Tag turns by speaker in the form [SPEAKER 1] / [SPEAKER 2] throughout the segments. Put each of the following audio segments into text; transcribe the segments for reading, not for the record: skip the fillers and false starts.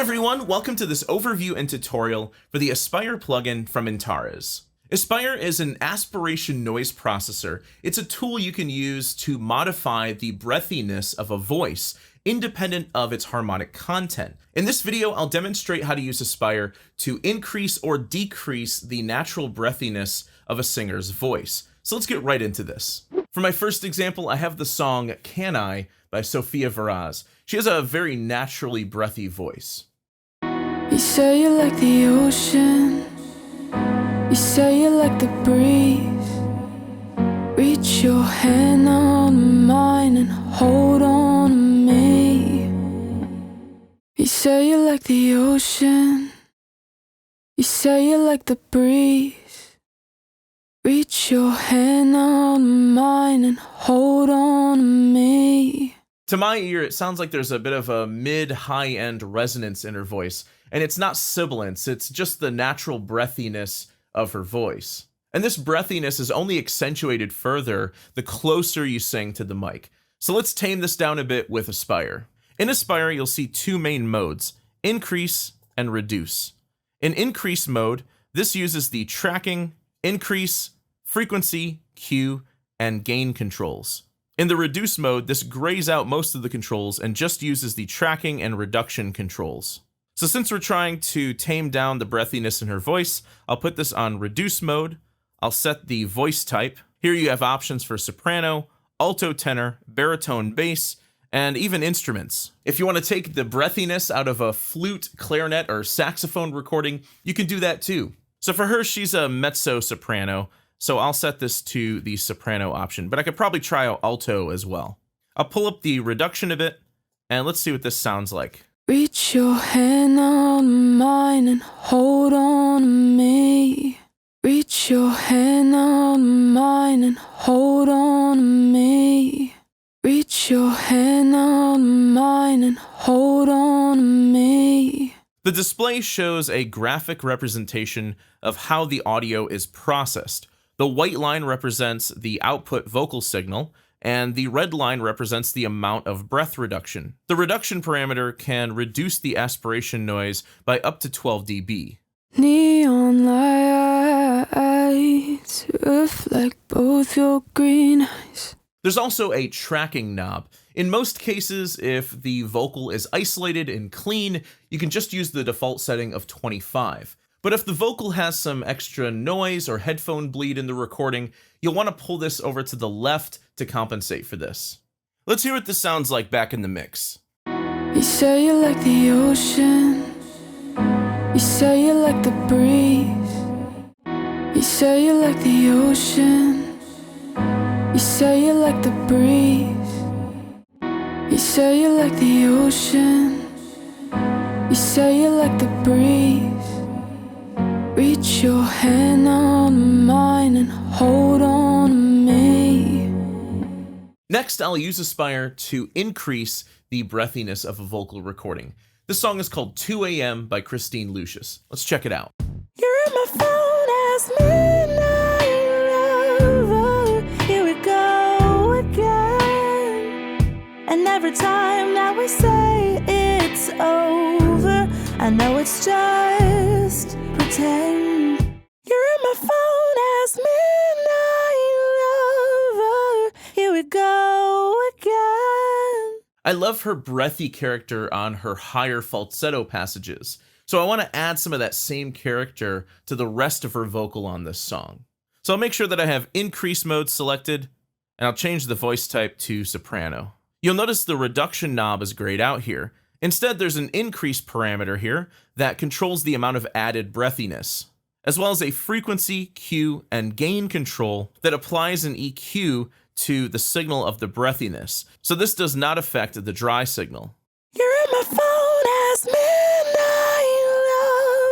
[SPEAKER 1] everyone, welcome to this overview and tutorial for the Aspire plugin from Antares. Aspire is an aspiration noise processor. It's a tool you can use to modify the breathiness of a voice, independent of its harmonic content. In this video, I'll demonstrate how to use Aspire to increase or decrease the natural breathiness of a singer's voice. So let's get right into this. For my first example, I have the song Carney by Sofia Varaz. She has a very naturally breathy voice.
[SPEAKER 2] You say you like the ocean, you say you like the breeze. Reach your hand on mine and hold on to me. You say you like the ocean, you say you like the breeze. Reach your hand on mine and hold on to me.
[SPEAKER 1] To my ear, it sounds like there's a bit of a mid-high-end resonance in her voice, and it's not sibilance, it's just the natural breathiness of her voice. And this breathiness is only accentuated further the closer you sing to the mic. So let's tame this down a bit with Aspire. In Aspire, you'll see two main modes, increase and reduce. In increase mode, this uses the tracking, increase, frequency, Q, and gain controls. In the reduce mode, this grays out most of the controls and just uses the tracking and reduction controls. So since we're trying to tame down the breathiness in her voice, I'll put this on reduce mode. I'll set the voice type. Here you have options for soprano, alto tenor, baritone bass, and even instruments. If you want to take the breathiness out of a flute, clarinet, or saxophone recording, you can do that too. So for her, she's a mezzo soprano, so I'll set this to the soprano option, but I could probably try out alto as well. I'll pull up the reduction a bit, and let's see what this sounds like.
[SPEAKER 2] Reach your hand on mine and hold on to me. Reach your hand on mine and hold on to me. Reach your hand on mine and hold on to me.
[SPEAKER 1] The display shows a graphic representation of how the audio is processed. The white line represents the output vocal signal, and the red line represents the amount of breath reduction. The reduction parameter can reduce the aspiration noise by up to 12 dB.
[SPEAKER 2] Neon lights reflect both your green eyes.
[SPEAKER 1] There's also a tracking knob. In most cases, if the vocal is isolated and clean, you can just use the default setting of 25. But if the vocal has some extra noise or headphone bleed in the recording, you'll want to pull this over to the left to compensate for this. Let's hear what this sounds like back in the mix.
[SPEAKER 2] You say you like the ocean, you say you like the breeze. You say you like the ocean, you say you like the breeze. You say you like the ocean, you say you like the breeze. Reach your hand on mine and hold on to me.
[SPEAKER 1] Next, I'll use Aspire to increase the breathiness of a vocal recording. This song is called 2 AM by Christine Lucius. Let's check it out.
[SPEAKER 2] You're in my phone as midnight lover. Here we go again. And every time that we say it's over, I know it's just pretend. You're in my phone as midnight lover. Here we go again.
[SPEAKER 1] I love her breathy character on her higher falsetto passages, so I want to add some of that same character to the rest of her vocal on this song. So I'll make sure that I have increase mode selected, and I'll change the voice type to soprano. You'll notice the reduction knob is grayed out here. Instead, there's an increase parameter here that controls the amount of added breathiness, as well as a frequency, Q, and gain control that applies an EQ to the signal of the breathiness. So this does not affect the dry signal.
[SPEAKER 2] You're in my phone as midnight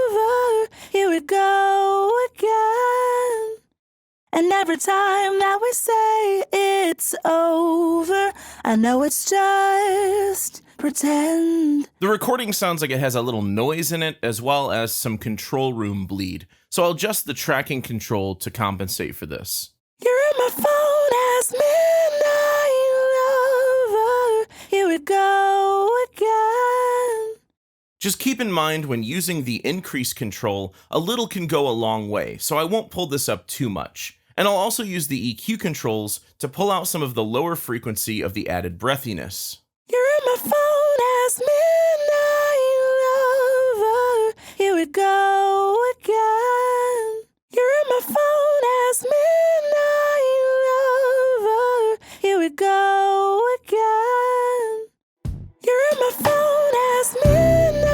[SPEAKER 2] lover. Here we go again. And every time that we say it's over, I know it's just pretend.
[SPEAKER 1] The recording sounds like it has a little noise in it, as well as some control room bleed. So I'll adjust the tracking control to compensate for this.
[SPEAKER 2] You're in my phone as midnight lover. Here we go again.
[SPEAKER 1] Just keep in mind when using the increase control, a little can go a long way, so I won't pull this up too much. And I'll also use the EQ controls to pull out some of the lower frequency of the added breathiness.
[SPEAKER 2] You're in my phone as midnight lover. Here we go again. You're in my phone as midnight lover. Here we go again. You're in my phone as midnight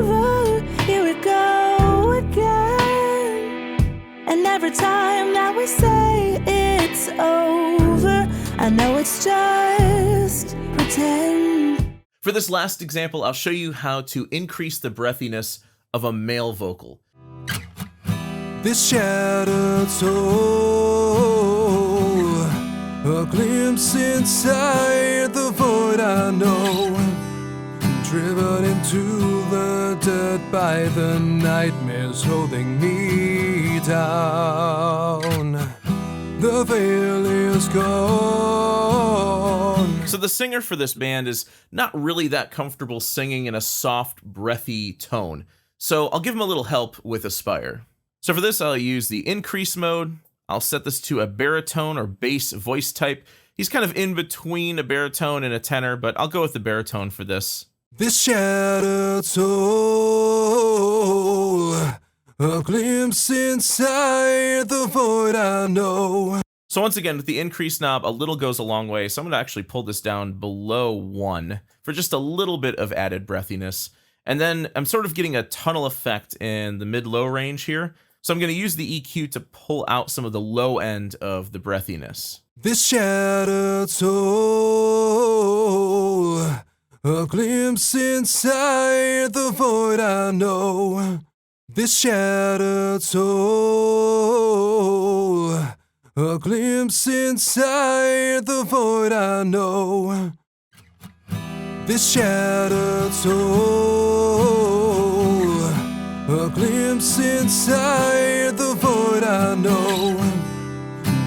[SPEAKER 2] lover. Here we go again. And every time that we say it's over, I know it's just pretend.
[SPEAKER 1] For this last example, I'll show you how to increase the breathiness of a male vocal.
[SPEAKER 3] This shattered soul, a glimpse inside the void I know, driven into the dirt by the nightmares holding me down. The veil is gone.
[SPEAKER 1] So the singer for this band is not really that comfortable singing in a soft, breathy tone. So I'll give him a little help with Aspire. So for this, I'll use the increase mode. I'll set this to a baritone or bass voice type. He's kind of in between a baritone and a tenor, but I'll go with the baritone for this.
[SPEAKER 3] This shattered soul, a glimpse inside the void I know.
[SPEAKER 1] So once again, with the increase knob, a little goes a long way. So I'm going to actually pull this down below 1 for just a little bit of added breathiness. And then I'm sort of getting a tunnel effect in the mid-low range here. So I'm going to use the EQ to pull out some of the low end of the breathiness.
[SPEAKER 3] This shattered soul, a glimpse inside the void I know. This shattered soul, a glimpse inside the void I know. This shattered soul, a glimpse inside the void I know,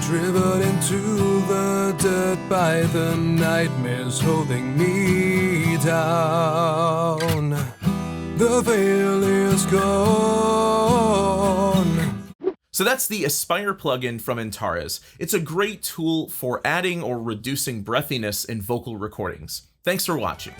[SPEAKER 3] driven into the dirt by the nightmares holding me down. The veil is gone.
[SPEAKER 1] So that's the Aspire plugin from Antares. It's a great tool for adding or reducing breathiness in vocal recordings. Thanks for watching.